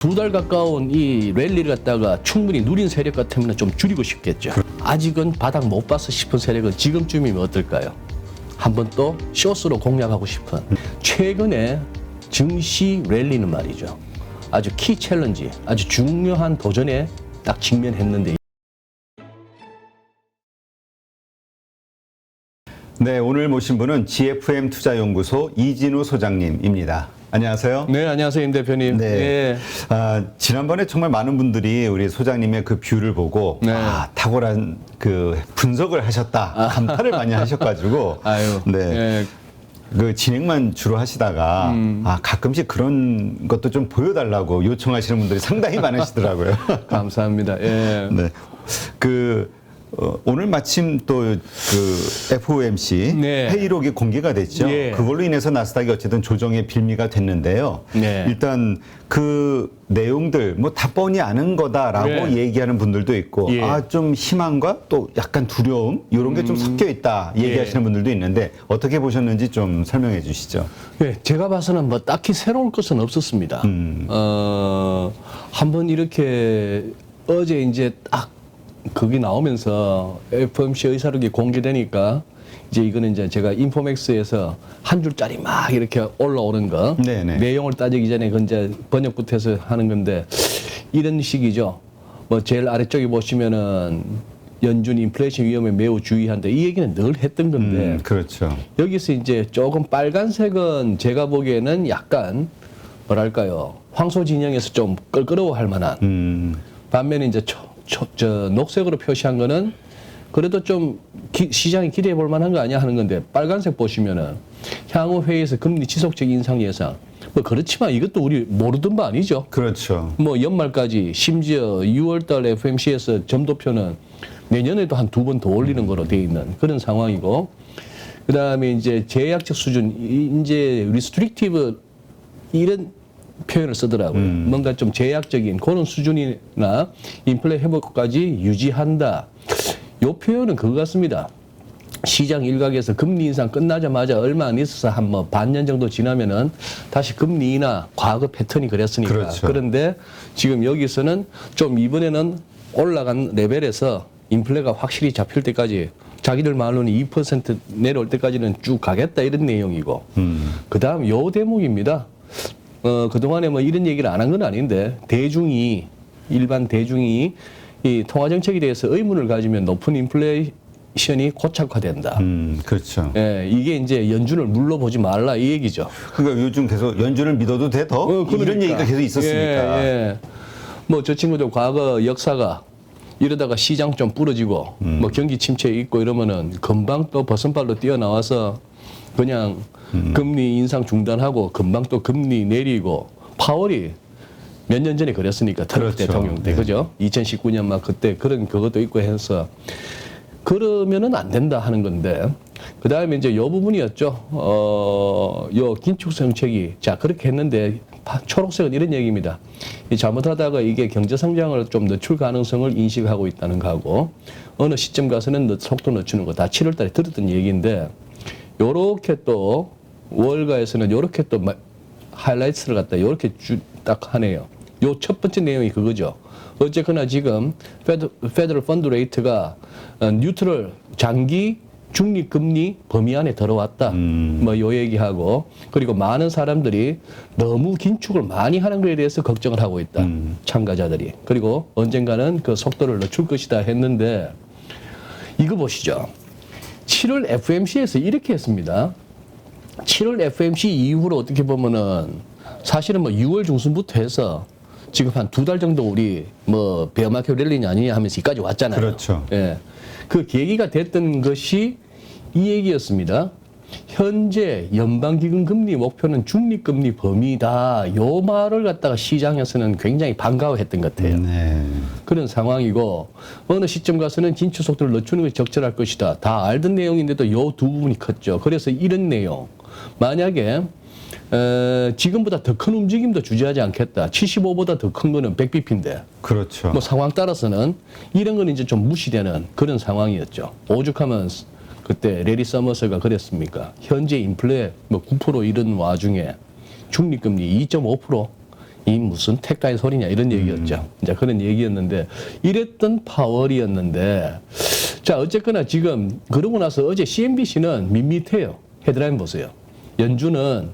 2달 가까운 이 랠리를 갖다가 충분히 누린 세력 같으면 좀 줄이고 싶겠죠. 아직은 바닥 못 봤어 싶은 세력은 지금쯤이면 어떨까요? 한번 또 쇼스로 공략하고 싶은 최근에 증시 랠리는 말이죠. 아주 키 챌린지, 아주 중요한 도전에 딱 직면했는데 네, 오늘 모신 분은 GFM 투자연구소 이진우 소장님입니다. 안녕하세요. 네, 안녕하세요, 임 대표님. 네. 네. 지난번에 정말 많은 분들이 우리 소장님의 그 뷰를 보고 네. 탁월한 그 분석을 하셨다, 감탄을 많이 하셔가지고 아유, 네. 네. 그 진행만 주로 하시다가 가끔씩 그런 것도 좀 보여달라고 요청하시는 분들이 상당히 많으시더라고요. 감사합니다. 예. 네. 오늘 마침 또 그 FOMC 네. 회의록이 공개가 됐죠. 예. 그걸로 인해서 나스닥이 어쨌든 조정의 빌미가 됐는데요. 네. 일단 그 내용들 뭐 다 뻔히 아는 거다라고 네. 얘기하는 분들도 있고 예. 좀 희망과 또 약간 두려움 이런 게 좀 섞여 있다 얘기하시는 예. 분들도 있는데 어떻게 보셨는지 좀 설명해 주시죠. 네, 제가 봐서는 뭐 딱히 새로운 것은 없었습니다. 한번 이렇게 어제 이제 딱 그게 나오면서 FOMC 의사록이 공개되니까 이제 이거는 이제 제가 인포맥스에서 한 줄짜리 막 이렇게 올라오는 거 네네. 내용을 따지기 전에 그 이제 번역부터 해서 하는 건데 이런 식이죠. 뭐 제일 아래쪽에 보시면은 연준 인플레이션 위험에 매우 주의한다. 이 얘기는 늘 했던 건데 그렇죠. 여기서 이제 조금 빨간색은 제가 보기에는 약간 뭐랄까요 황소 진영에서 좀 껄끄러워할 만한 반면에 이제 녹색으로 표시한 거는 그래도 좀 시장이 기대해 볼 만한 거 아니야 하는 건데 빨간색 보시면은 향후 회의에서 금리 지속적 인상 예상 뭐 그렇지만 이것도 우리 모르던 바 아니죠. 그렇죠. 뭐 연말까지 심지어 6월달 FMC에서 점도표는 내년에도 한 2번 더 올리는 거로 돼 있는 그런 상황이고 그다음에 이제 제약적 수준 이제 리스트릭티브 이런 표현을 쓰더라고요. 뭔가 좀 제약적인 그런 수준이나 인플레 회복까지 유지한다. 요 표현은 그거 같습니다. 시장 일각에서 금리 인상 끝나자마자 얼마 안 있어서 한 뭐 반년 정도 지나면은 다시 금리 인하 과거 패턴이 그랬으니까. 그렇죠. 그런데 지금 여기서는 좀 이번에는 올라간 레벨에서 인플레가 확실히 잡힐 때까지 자기들 말로는 2% 내려올 때까지는 쭉 가겠다 이런 내용이고. 그다음 요 대목입니다. 그동안에 뭐 이런 얘기를 안 한 건 아닌데, 일반 대중이 이 통화정책에 대해서 의문을 가지면 높은 인플레이션이 고착화된다. 그렇죠. 예, 이게 이제 연준을 물러보지 말라 이 얘기죠. 그러니까 요즘 계속 연준을 믿어도 돼 더? 이런 얘기가 계속 있었으니까. 예. 뭐 저 친구들 과거 역사가 이러다가 시장 좀 부러지고 뭐 경기 침체 있고 이러면은 금방 또 버선발로 뛰어나와서 그냥 금리 인상 중단하고 금방 또 금리 내리고 파월이 몇 년 전에 그랬으니까 트럼프 그렇죠. 대통령 때 네. 그죠? 2019년 막 그때 그런 그것도 있고 해서 그러면은 안 된다 하는 건데 그 다음에 이제 요 부분이었죠. 요 긴축 정책이 자 그렇게 했는데 초록색은 이런 얘기입니다. 잘못하다가 이게 경제 성장을 좀 늦출 가능성을 인식하고 있다는 거하고 어느 시점 가서는 속도 늦추는 거 다 7월달에 들었던 얘기인데 요렇게 또 월가에서는 요렇게 또 하이라이트를 갖다 요렇게 딱 하네요. 요 첫 번째 내용이 그거죠. 어쨌거나 지금 페더럴 펀드 레이트가 뉴트럴 장기 중립금리 범위 안에 들어왔다. 뭐 요 얘기하고 그리고 많은 사람들이 너무 긴축을 많이 하는 것에 대해서 걱정을 하고 있다. 참가자들이. 그리고 언젠가는 그 속도를 늦출 것이다 했는데 이거 보시죠. 7월 FMC에서 이렇게 했습니다. 7월 FMC 이후로 어떻게 보면은 사실은 뭐 6월 중순부터 해서 지금 한 2달 정도 우리 뭐 베어마켓 랠리냐 아니냐 하면서 여기까지 왔잖아요. 그렇죠. 예. 그 계기가 됐던 것이 이 얘기였습니다. 현재 연방기금 금리 목표는 중립금리 범위다. 요 말을 갖다가 시장에서는 굉장히 반가워했던 것 같아요. 네. 그런 상황이고 어느 시점 가서는 긴축 속도를 늦추는 것이 적절할 것이다. 다 알던 내용인데도 요 두 부분이 컸죠. 그래서 이런 내용. 만약에 지금보다 더 큰 움직임도 주저하지 않겠다. 75보다 더 큰 거는 100bp인데. 그렇죠. 뭐 상황 따라서는 이런 거는 이제 좀 무시되는 그런 상황이었죠. 오죽하면 그때 레리 서머스가 그랬습니까? 현재 인플레 뭐 9% 이런 와중에 중립금리 2.5% 이 무슨 택가의 소리냐 이런 얘기였죠. 이제 그런 얘기였는데 이랬던 파월이었는데 자 어쨌거나 지금 그러고 나서 어제 CNBC는 밋밋해요. 헤드라인 보세요. 연준은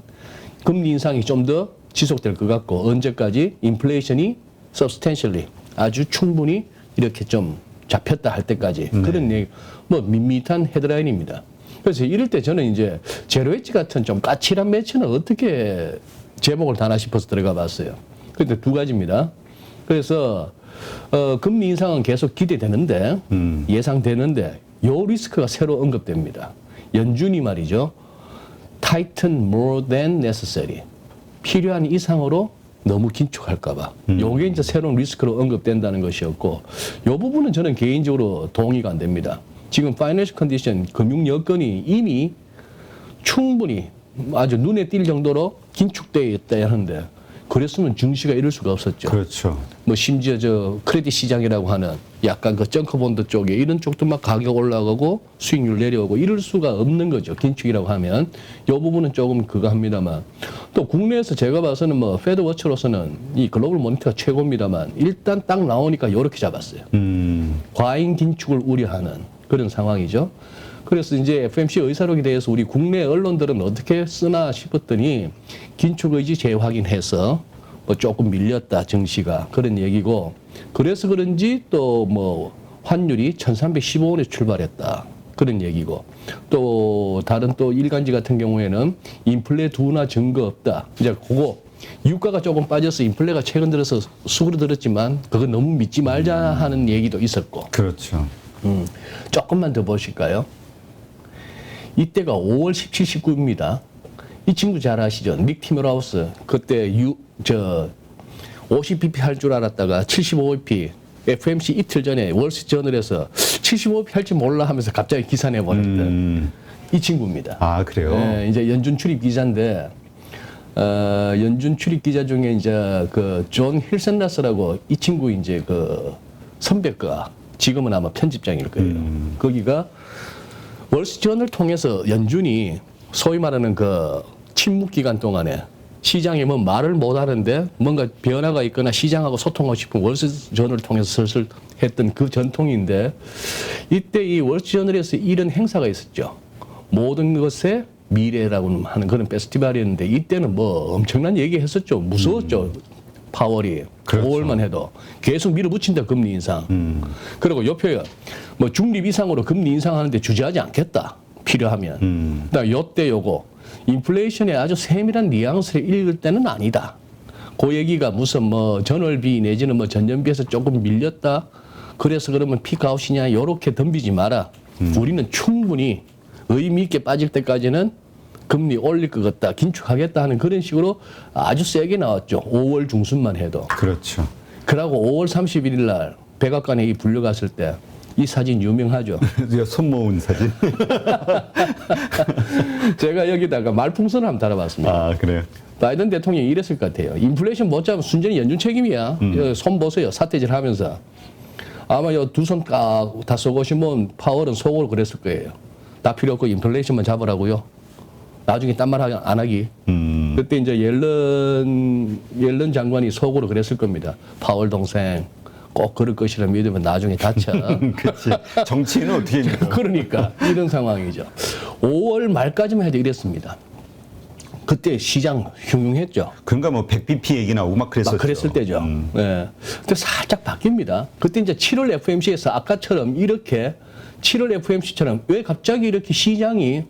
금리 인상이 좀 더 지속될 것 같고 언제까지 인플레이션이 substantially 아주 충분히 이렇게 좀 잡혔다 할 때까지 그런 얘기 뭐 밋밋한 헤드라인입니다. 그래서 이럴 때 저는 이제 제로웨지 같은 좀 까칠한 매체는 어떻게 제목을 다나 싶어서 들어가 봤어요. 근데 두 가지입니다. 그래서 금리 인상은 계속 기대되는데 예상되는데 요 리스크가 새로 언급됩니다. 연준이 말이죠. tighten more than necessary. 필요한 이상으로 너무 긴축할까 봐. 요게 이제 새로운 리스크로 언급된다는 것이었고 요 부분은 저는 개인적으로 동의가 안 됩니다. 지금 파이낸셜 컨디션 금융 여건이 이미 충분히 아주 눈에 띌 정도로 긴축되어 있다 하는데 그랬으면 증시가 이럴 수가 없었죠. 그렇죠. 뭐 심지어 저 크레딧 시장이라고 하는 약간 그 정커본드 쪽에 이런 쪽도 막 가격 올라가고 수익률 내려오고 이럴 수가 없는 거죠. 긴축이라고 하면 이 부분은 조금 그거 합니다만 또 국내에서 제가 봐서는 뭐 페드 워처로서는 이 글로벌 모니터가 최고입니다만 일단 딱 나오니까 이렇게 잡았어요. 과잉 긴축을 우려하는 그런 상황이죠. 그래서 이제 FMC 의사록에 대해서 우리 국내 언론들은 어떻게 쓰나 싶었더니 긴축 의지 재확인해서 뭐 조금 밀렸다 증시가 그런 얘기고 그래서 그런지 또 뭐 환율이 1315원에 출발했다 그런 얘기고 또 다른 또 일간지 같은 경우에는 인플레 둔화 증거 없다 이제 그거 유가가 조금 빠져서 인플레가 최근 들어서 수그러들었지만 그거 너무 믿지 말자 하는 얘기도 있었고 그렇죠. 조금만 더 보실까요? 이때가 5월 17, 19입니다. 이 친구 잘 아시죠? 닉 티머라우스. 그때 50bp 할 줄 알았다가 75bp FMC 이틀 전에 월스트저널에서 75bp 할 줄 몰라 하면서 갑자기 기사 내버렸던 이 친구입니다. 아 그래요? 네, 이제 연준 출입 기자인데 연준 출입 기자 중에 이제 그 존 힐센라스라고 이 친구 이제 그 선배가 지금은 아마 편집장일 거예요. 거기가 월스트저널 통해서 연준이 소위 말하는 그 침묵 기간 동안에 시장에 뭐 말을 못 하는데 뭔가 변화가 있거나 시장하고 소통하고 싶은 월스트저널을 통해서 슬슬 했던 그 전통인데 이때 이 월스트저널에서 이런 행사가 있었죠. 모든 것의 미래라고 하는 그런 페스티벌이었는데 이때는 뭐 엄청난 얘기 했었죠. 무서웠죠. 파월이. 그렇죠. 5월만 해도 계속 밀어붙인다 금리 인상. 그리고 옆에 뭐 중립 이상으로 금리 인상하는데 주저하지 않겠다. 필요하면. 그다음 요때 요거 인플레이션의 아주 세밀한 뉘앙스를 읽을 때는 아니다. 그 얘기가 무슨 뭐 전월비 내지는 뭐 전년비에서 조금 밀렸다. 그래서 그러면 피크아웃이냐 요렇게 덤비지 마라. 우리는 충분히 의미 있게 빠질 때까지는 금리 올릴 것 같다, 긴축하겠다 하는 그런 식으로 아주 세게 나왔죠. 5월 중순만 해도. 그렇죠. 그러고 5월 31일 날 백악관에 이 불려갔을 때 이 사진 유명하죠. 손 모은 사진. 제가 여기다가 말풍선을 한번 달아봤습니다. 아 그래요. 바이든 대통령이 이랬을 것 같아요. 인플레이션 못 잡으면 순전히 연준 책임이야. 손 보세요. 사태질 하면서. 아마 두 손 다 쏘고시면 파월은 속으로 그랬을 거예요. 다 필요 없고 인플레이션만 잡으라고요. 나중에 딴 말 안 하기. 그때 이제 옐런 장관이 속으로 그랬을 겁니다. 파월 동생 꼭 그럴 것이라 믿으면 나중에 다쳐. 그렇지. 정치인은 어떻게 해요? 그러니까 이런 상황이죠. 5월 말까지만 해도 이랬습니다. 그때 시장 흉흉했죠. 그러니까 뭐 100bp 얘기 나오고 막 그랬었죠. 막 그랬을 때죠. 네. 근데 살짝 바뀝니다. 그때 이제 7월 FMC에서 아까처럼 이렇게 7월 FMC처럼 왜 갑자기 이렇게 시장이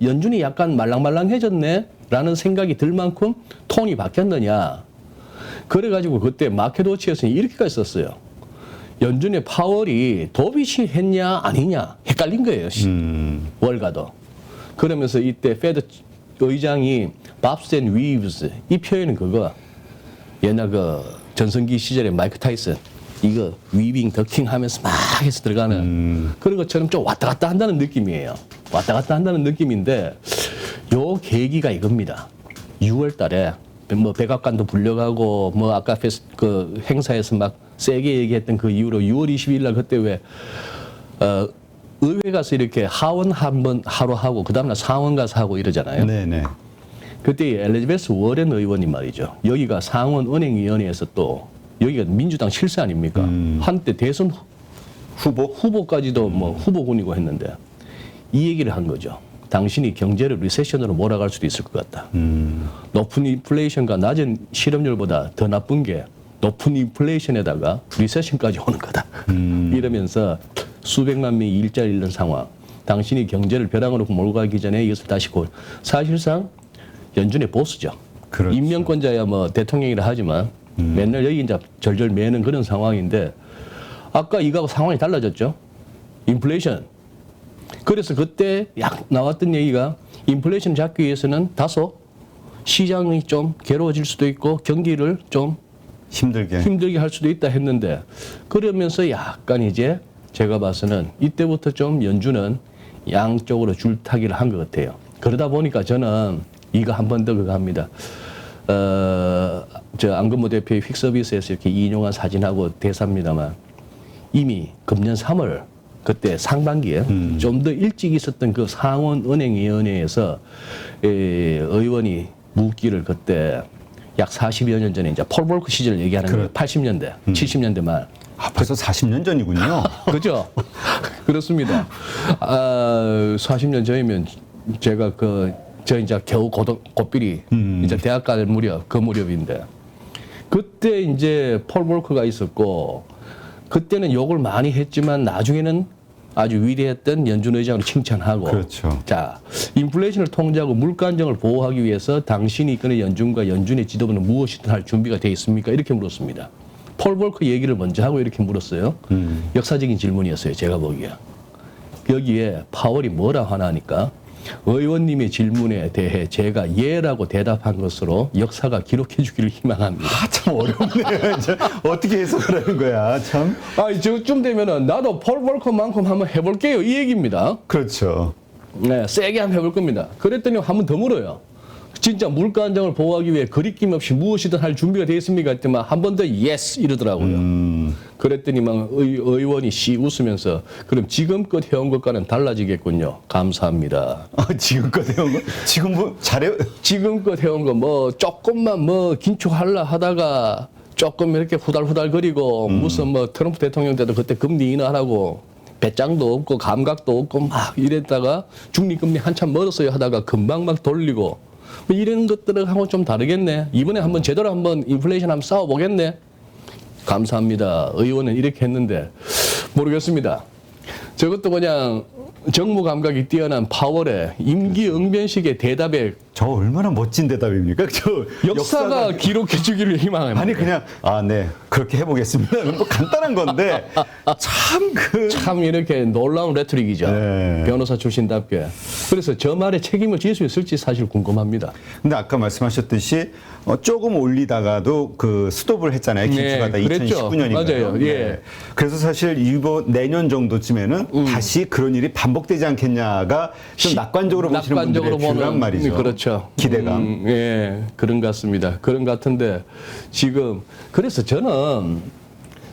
연준이 약간 말랑말랑해졌네 라는 생각이 들 만큼 톤이 바뀌었느냐. 그래가지고 그때 마켓워치에서는 이렇게까지 썼어요. 연준의 파월이 도빗이 했냐 아니냐 헷갈린 거예요. 월가도. 그러면서 이때 페드 의장이 밥스 앤 위브스 이 표현은 그거 옛날 그 전성기 시절에 마이크 타이슨 이거 위빙 더킹 하면서 막 해서 들어가는 그런 것처럼 좀 왔다 갔다 한다는 느낌이에요. 왔다 갔다 한다는 느낌인데 요 계기가 이겁니다. 6월 달에 뭐 백악관도 불려가고 뭐 아까 그 행사에서 막 세게 얘기했던 그 이후로 6월 20일 날 그때 왜 의회 가서 이렇게 하원 한 번 하루 하고 그 다음날 상원 가서 하고 이러잖아요. 네네. 그때 엘리자베스 워렌 의원이 말이죠. 여기가 상원은행위원회에서 또 여기가 민주당 실세 아닙니까? 한때 대선 후보까지도 뭐 후보군이고 했는데 이 얘기를 한 거죠. 당신이 경제를 리세션으로 몰아갈 수도 있을 것 같다. 높은 인플레이션과 낮은 실업률보다 더 나쁜 게 높은 인플레이션에다가 리세션까지 오는 거다. 이러면서 수백만 명이 일자리 잃는 상황. 당신이 경제를 벼랑으로 몰고 가기 전에 이것을 다시 사실상 연준의 보스죠. 그렇죠. 임명권자야 뭐 대통령이라 하지만 맨날 여기 이제 절절 매는 그런 상황인데 아까 이거하고 상황이 달라졌죠. 인플레이션. 그래서 그때 약 나왔던 얘기가 인플레이션 잡기 위해서는 다소 시장이 좀 괴로워질 수도 있고 경기를 좀 힘들게 할 수도 있다 했는데 그러면서 약간 이제 제가 봐서는 이때부터 좀 연준은 양쪽으로 줄타기를 한 것 같아요. 그러다 보니까 저는 이거 한 번 더 그거 합니다. 저 안건모 대표의 휙서비스에서 이렇게 인용한 사진하고 대사입니다만 이미 금년 3월 그때 상반기에 좀 더 일찍 있었던 그 상원은행위원회에서 의원이 묻기를 그때 약 40여 년 전에 이제 폴 볼크 시절 얘기하는 거예요. 80년대, 70년대 말. 벌써 40년 전이군요. 그죠? 그렇습니다. 40년 전이면 제가 저 이제 겨우 고삐리 이제 대학 갈 무렵, 그 무렵인데 그때 이제 폴 볼크가 있었고 그때는 욕을 많이 했지만 나중에는 아주 위대했던 연준 의장을 칭찬하고. 그렇죠. 자, 인플레이션을 통제하고 물가 안정을 보호하기 위해서 당신이 이끄는 연준과 연준의 지도부는 무엇이든 할 준비가 되어 있습니까? 이렇게 물었습니다. 폴 볼크 얘기를 먼저 하고 이렇게 물었어요. 역사적인 질문이었어요. 제가 보기에. 여기에 파월이 뭐라 하나니까 의원님의 질문에 대해 제가 예라고 대답한 것으로 역사가 기록해 주기를 희망합니다. 참 어렵네요. 이제 어떻게 해석을 하는 거야, 참. 저쯤 되면은 나도 폴 볼커만큼 한번 해볼게요. 이 얘기입니다. 그렇죠. 네, 세게 한번 해볼 겁니다. 그랬더니 한 번 더 물어요. 진짜 물가 안정을 보호하기 위해 거리낌 없이 무엇이든 할 준비가 되어 있습니까? 했더니 한 번 더 예스 이러더라고요. 그랬더니 막 의원이 씨 웃으면서 그럼 지금껏 해온 것과는 달라지겠군요. 감사합니다. 지금껏 해온 거? 지금 뭐 잘해? 지금껏 해온 거 뭐 조금만 뭐 긴축하려 하다가 조금 이렇게 후달후달거리고 무슨 뭐 트럼프 대통령 때도 그때 금리 인하하라고 배짱도 없고 감각도 없고 막 이랬다가 중립금리 한참 멀었어요 하다가 금방 막 돌리고 뭐 이런 것들하고 좀 다르겠네. 이번에 한번 제대로 한번 인플레이션 한번 싸워보겠네. 감사합니다. 의원은 이렇게 했는데 모르겠습니다. 저것도 그냥 정무 감각이 뛰어난 파월의 임기응변식의 대답에 저 얼마나 멋진 대답입니까? 역사가 기록해 주기를 희망합니다. 아니 그냥 네 그렇게 해보겠습니다. 뭐 간단한 건데 참 이렇게 놀라운 레토릭이죠. 네. 변호사 출신답게. 그래서 저 말에 책임을 질 수 있을지 사실 궁금합니다. 근데 아까 말씀하셨듯이 조금 올리다가도 그 스톱을 했잖아요. 긴축하다 네, 그랬죠. 2019년인가요? 맞아요. 예. 그래서 사실 이번 내년 정도쯤에는 다시 그런 일이 반복되지 않겠냐가 좀 낙관적으로 보시는 분들의 뷰란 말이죠. 그렇죠. 기대감. 예, 그런 것 같습니다. 그런 것 같은데 지금 그래서 저는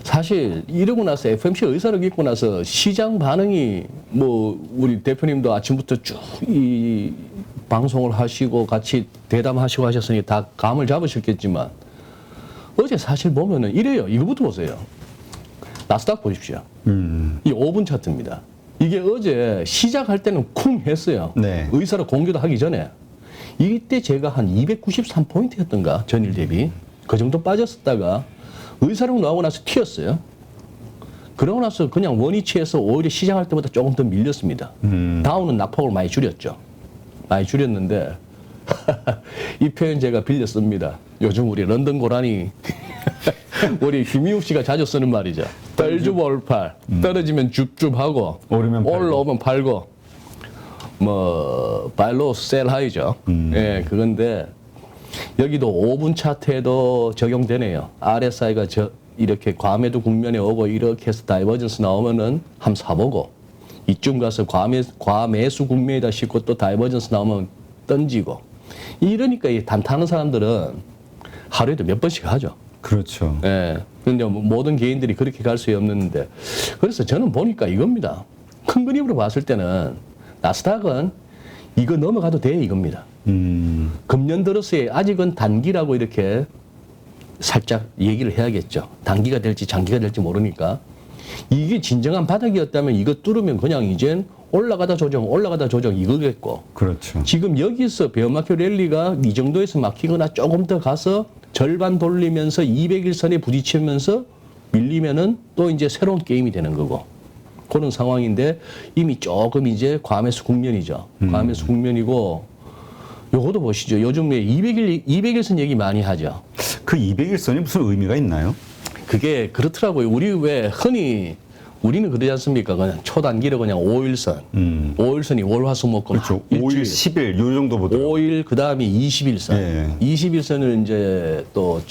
사실 이러고 나서 FOMC 의사를 읽고 나서 시장 반응이 뭐 우리 대표님도 아침부터 쭉 이 방송을 하시고 같이 대담하시고 하셨으니 다 감을 잡으셨겠지만 어제 사실 보면은 이래요. 이거부터 보세요. 나스닥 보십시오. 이 5분 차트입니다. 이게 어제 시작할 때는 쿵 했어요. 네. 의사를 공개도 하기 전에. 이때 제가 한 293포인트였던가 전일 대비 그 정도 빠졌었다가 의사록 나오고 나서 튀었어요. 그러고 나서 그냥 원위치에서 오히려 시작할 때보다 조금 더 밀렸습니다. 다운은 낙폭을 많이 줄였죠. 많이 줄였는데 이 표현 제가 빌렸습니다. 요즘 우리 런던 고라니 우리 김희욱 씨가 자주 쓰는 말이죠. 떨주벌팔 떨어지면 줍줍하고 올라오면 팔고 뭐 발로 셀 하이죠. 예, 그건데 여기도 5분 차트에도 적용되네요. RSI가 이렇게 과매도 국면에 오고 이렇게 해서 다이버전스 나오면은 한번 사보고 이쯤 가서 과매수 국면이다 싶고 또 다이버전스 나오면 던지고 이러니까 이 단타하는 사람들은 하루에도 몇 번씩 하죠. 그렇죠. 예. 근데 모든 개인들이 그렇게 갈 수 없는데 그래서 저는 보니까 이겁니다. 큰 그림으로 봤을 때는 나스닥은 이거 넘어가도 돼 이겁니다. 금년 들어서야 아직은 단기라고 이렇게 살짝 얘기를 해야겠죠. 단기가 될지 장기가 될지 모르니까. 이게 진정한 바닥이었다면 이거 뚫으면 그냥 이젠 올라가다 조정 이거겠고. 그렇죠. 지금 여기서 베어마켓 랠리가 이 정도에서 막히거나 조금 더 가서 절반 돌리면서 200일선에 부딪히면서 밀리면은 또 이제 새로운 게임이 되는 거고. 그런 상황인데 이미 조금 이제 과매수 국면이죠. 과매수 국면이고 요것도 보시죠. 요즘에 200일선 얘기 많이 하죠. 그 200일선이 무슨 의미가 있나요? 그게 그렇더라고요. 우리 왜 흔히 우리는 그러지 않습니까? 그냥 초단기로 그냥 5일선. 5일선이 월화수목금. 그렇죠. 5일, 10일 요 정도 보더라고요. 5일 그다음에 21선. 예. 21선을 이제 또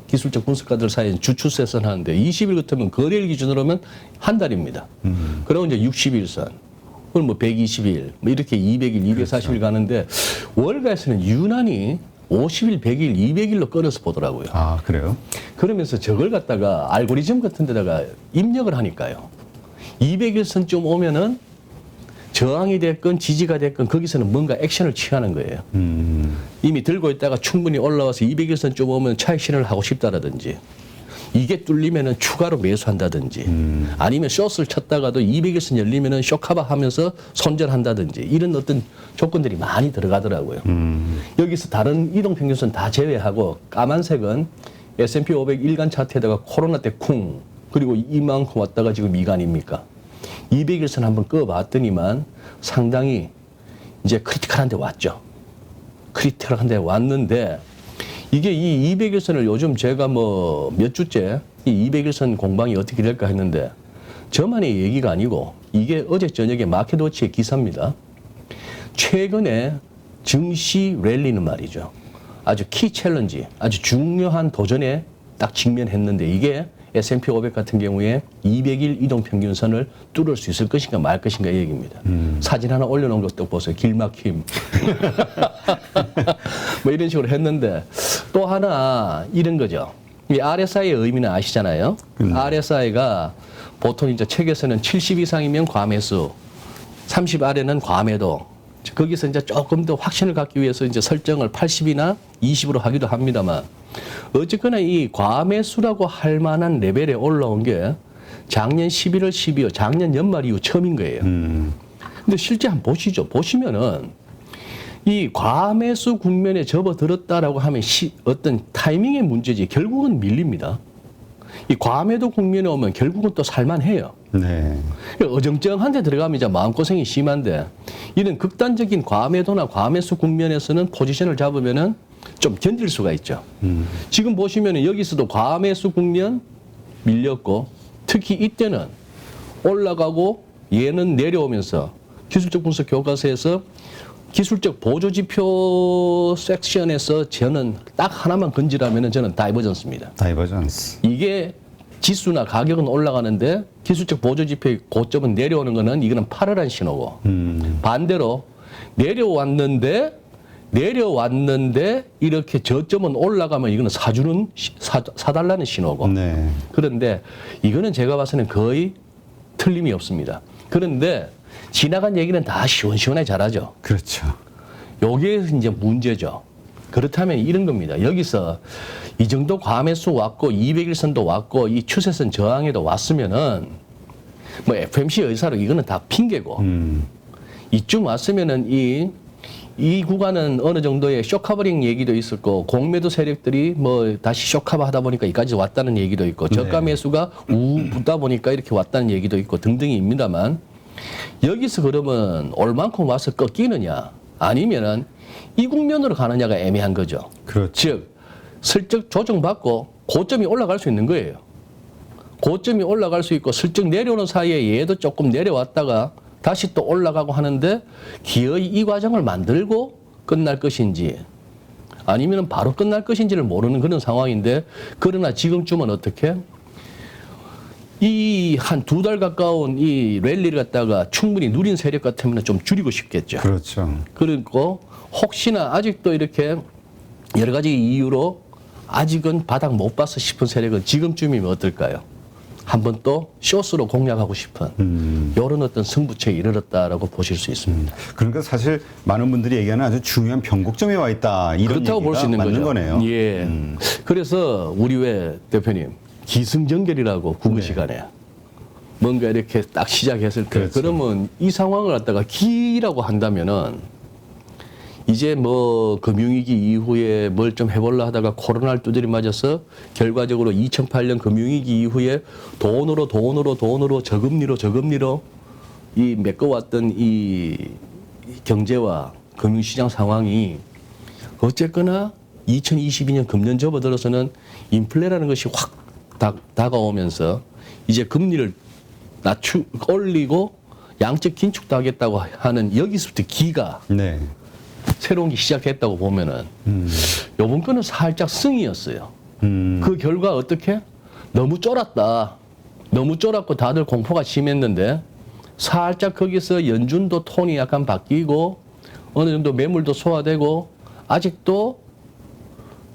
기술적 분석가들 사이에 주추세선 하는데 20일 같으면 거래일 기준으로 하면 한 달입니다. 그리고 이제 60일선. 그럼 뭐 120일, 뭐 이렇게 200일, 240일 그렇죠. 가는데 월가에서는 유난히 50일, 100일, 200일로 끌어서 보더라고요. 아, 그래요? 그러면서 저걸 갖다가 알고리즘 같은 데다가 입력을 하니까요. 200일선쯤 오면은 저항이 됐건 지지가 됐건 거기서는 뭔가 액션을 취하는 거예요. 이미 들고 있다가 충분히 올라와서 200일선쯤 오면 차익 실현을 하고 싶다라든지 이게 뚫리면은 추가로 매수한다든지 아니면 숏을 쳤다가도 200일선 열리면은 숏커버 하면서 손절한다든지 이런 어떤 조건들이 많이 들어가더라고요. 여기서 다른 이동평균선 다 제외하고 까만색은 S&P 500 일간 차트에다가 코로나 때 쿵 그리고 이만큼 왔다가 지금 이가 아닙니까? 200일선 한번 꺼봤더니만 상당히 이제 크리티컬한 데 왔죠. 크리티컬한 데 왔는데 이게 이 200일선을 요즘 제가 뭐 몇 주째 이 200일선 공방이 어떻게 될까 했는데 저만의 얘기가 아니고 이게 어제 저녁에 마켓워치의 기사입니다. 최근에 증시 랠리는 말이죠. 아주 키 챌린지, 아주 중요한 도전에 딱 직면했는데 이게 S&P 500 같은 경우에 200일 이동평균선을 뚫을 수 있을 것인가 말 것인가 이 얘기입니다. 사진 하나 올려놓은 것도 보세요. 길막힘. 뭐 이런 식으로 했는데 또 하나 이런 거죠. 이 RSI의 의미는 아시잖아요. RSI가 보통 이제 책에서는 70 이상이면 과매수, 30 아래는 과매도. 거기서 이제 조금 더 확신을 갖기 위해서 이제 설정을 80이나 20으로 하기도 합니다만 어쨌거나 이 과매수라고 할 만한 레벨에 올라온 게 작년 11월 12월 작년 연말 이후 처음인 거예요. 근데 실제 한번 보시죠. 보시면은 이 과매수 국면에 접어들었다라고 하면 어떤 타이밍의 문제지 결국은 밀립니다. 이 과매도 국면에 오면 결국은 또 살만해요. 네. 어정쩡한 데 들어가면 이제 마음고생이 심한데 이런 극단적인 과매도나 과매수 국면에서는 포지션을 잡으면은 좀 견딜 수가 있죠. 지금 보시면은 여기서도 과매수 국면 밀렸고 특히 이때는 올라가고 얘는 내려오면서 기술적 분석 교과서에서 기술적 보조지표 섹션에서 저는 딱 하나만 건지라면은 저는 다이버전스입니다. 다이버전스. 이게 지수나 가격은 올라가는데 기술적 보조지표의 고점은 내려오는 거는 이거는 팔으란 신호고 반대로 내려왔는데 이렇게 저점은 올라가면 이거는 사달라는 신호고. 네. 그런데 이거는 제가 봐서는 거의 틀림이 없습니다. 그런데 지나간 얘기는 다 시원시원하게 잘하죠. 그렇죠. 요게 이제 문제죠. 그렇다면 이런 겁니다. 여기서 이 정도 과매수 왔고 200일선도 왔고 이 추세선 저항에도 왔으면은 뭐 FMC 의사로 이거는 다 핑계고 이쯤 왔으면은 이 구간은 어느 정도의 쇼커버링 얘기도 있었고 공매도 세력들이 뭐 다시 쇼커버 하다 보니까 여기까지 왔다는 얘기도 있고 저가 매수가 붙다 보니까 이렇게 왔다는 얘기도 있고 등등입니다만 여기서 그러면 올만큼 와서 꺾이느냐 아니면은 이 국면으로 가느냐가 애매한 거죠. 그렇죠. 즉 슬쩍 조정받고 고점이 올라갈 수 있는 거예요. 고점이 올라갈 수 있고 슬쩍 내려오는 사이에 얘도 조금 내려왔다가 다시 또 올라가고 하는데 기어이 이 과정을 만들고 끝날 것인지 아니면 바로 끝날 것인지를 모르는 그런 상황인데 그러나 지금쯤은 어떻게 이 한 2달 가까운 이 랠리를 갖다가 충분히 누린 세력 같으면 좀 줄이고 싶겠죠. 그렇죠. 그리고 혹시나 아직도 이렇게 여러 가지 이유로 아직은 바닥 못 봤어 싶은 세력은 지금쯤이면 어떨까요? 한번 또 쇼스로 공략하고 싶은 이런 어떤 승부처에 이르렀다라고 보실 수 있습니다. 그러니까 사실 많은 분들이 얘기하는 아주 중요한 변곡점에 와 있다 이런 그렇다고 볼 수 있는 맞는 거죠. 거네요. 예. 그래서 우리 왜 대표님 기승전결이라고 국어 네. 시간에 뭔가 이렇게 딱 시작했을 때 그렇죠. 그러면 이 상황을 갖다가 기라고 한다면은 이제 뭐 금융위기 이후에 뭘 좀 해볼라 하다가 코로나를 두드려 맞아서 결과적으로 2008년 금융위기 이후에 돈으로 저금리로 이 메꿔왔던 이 경제와 금융시장 상황이 어쨌거나 2022년 금년 접어들어서는 인플레라는 것이 확 다가오면서 이제 금리를 올리고 양적 긴축도 하겠다고 하는 여기서부터 기가 네. 새로운 게 시작했다고 보면은 요번 거는 살짝 승이었어요. 그 결과 어떻게? 너무 쫄았다. 너무 쫄았고 다들 공포가 심했는데 살짝 거기서 연준도 톤이 약간 바뀌고 어느 정도 매물도 소화되고 아직도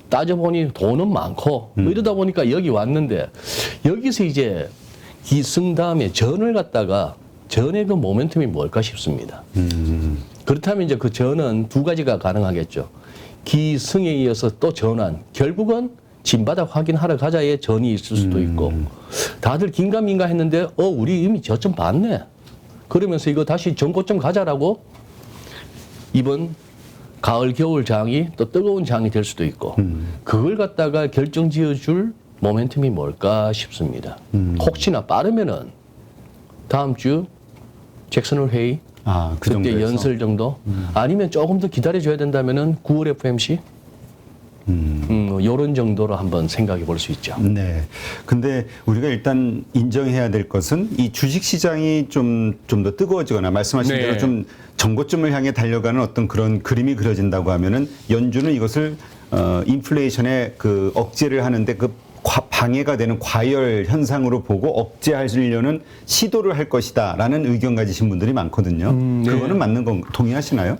따져보니 돈은 많고 뭐 이러다 보니까 여기 왔는데 여기서 이제 기승 다음에 전을 갖다가 전의 그 모멘텀이 뭘까 싶습니다. 그렇다면 이제 그 전은 두 가지가 가능하겠죠. 기승에 이어서 또 전환. 결국은 진바닥 확인하러 가자의 전이 있을 수도 있고 다들 긴가민가 했는데 우리 이미 저점 봤네. 그러면서 이거 다시 전고점 가자라고 이번 가을 겨울 장이 또 뜨거운 장이 될 수도 있고 그걸 갖다가 결정지어줄 모멘텀이 뭘까 싶습니다. 혹시나 빠르면은 다음 주 잭슨홀 회의 그 그때 정도에서. 연설 정도 아니면 조금 더 기다려줘야 된다면은 9월 FMC 이런 정도로 한번 생각해 볼 수 있죠. 네. 근데 우리가 일단 인정해야 될 것은 이 주식 시장이 좀 더 뜨거워지거나 말씀하신 네. 대로 좀 정고점을 향해 달려가는 어떤 그런 그림이 그려진다고 하면은 연준은 이것을 인플레이션에 그 억제를 하는데 그 방해가 되는 과열 현상으로 보고 억제하려는 시도를 할 것이다라는 의견 가지신 분들이 많거든요. 네. 그거는 맞는 건 동의하시나요?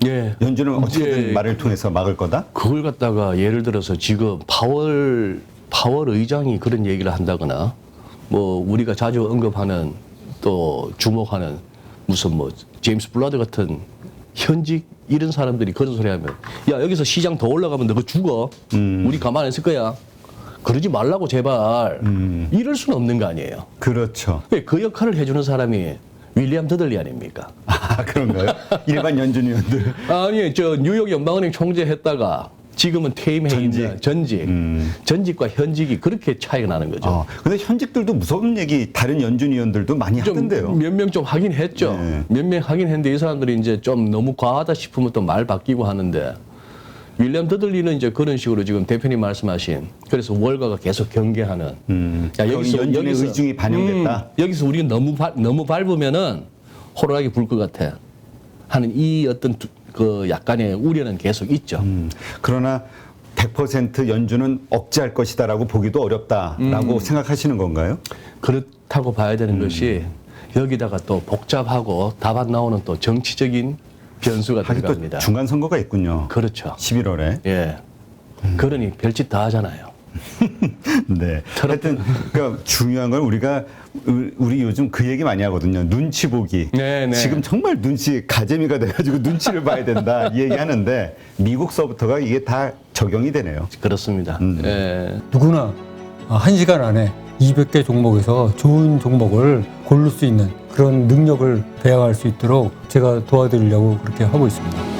예. 연준은 어떻게든 예. 말을 통해서 막을 거다? 그걸 갖다가 예를 들어서 지금 파월 의장이 그런 얘기를 한다거나 뭐 우리가 자주 언급하는 또 주목하는 무슨 뭐 제임스 블라드 같은 현직 이런 사람들이 그런 소리 하면 야 여기서 시장 더 올라가면 너가 죽어. 우리 가만 안 있을 거야. 그러지 말라고 제발. 이럴 수는 없는 거 아니에요. 그렇죠. 그 역할을 해주는 사람이 윌리엄 더들리 아닙니까? 아, 그런가요? 일반 연준 위원들. 아니 저 뉴욕 연방은행 총재 했다가 지금은 퇴임해있는 전직과 현직이 그렇게 차이가 나는 거죠. 근데 현직들도 무서운 얘기 다른 연준 위원들도 많이 하던데요. 몇 명 좀 하긴 했죠. 네. 몇 명 하긴 했는데 이 사람들이 이제 좀 너무 과하다 싶으면 또 말 바뀌고 하는데 윌리엄 더들리는 이제 그런 식으로 지금 대표님 말씀하신 그래서 월가가 계속 경계하는 연준의 의중이 반영됐다. 여기서 우리가 너무 밟으면은 호루라기 불 것 같아 하는 이 어떤 그 약간의 우려는 계속 있죠. 그러나 100% 연준은 억제할 것이다라고 보기도 어렵다라고 생각하시는 건가요? 그렇다고 봐야 되는 것이 여기다가 또 복잡하고 답 안 나오는 또 정치적인 변수가 하긴 또 들어갑니다. 중간 선거가 있군요. 그렇죠. 11월에. 예. 그러니 별짓 다 하잖아요. 네. 하여튼 그러니까 중요한 건 우리 요즘 그 얘기 많이 하거든요. 눈치 보기. 네. 지금 정말 가재미가 돼가지고 눈치를 봐야 된다 이 얘기하는데 미국서부터가 이게 다 적용이 되네요. 그렇습니다. 예. 누구나 1시간 안에 200개 종목에서 좋은 종목을 고를 수 있는 그런 능력을 배양할 수 있도록 제가 도와드리려고 그렇게 하고 있습니다.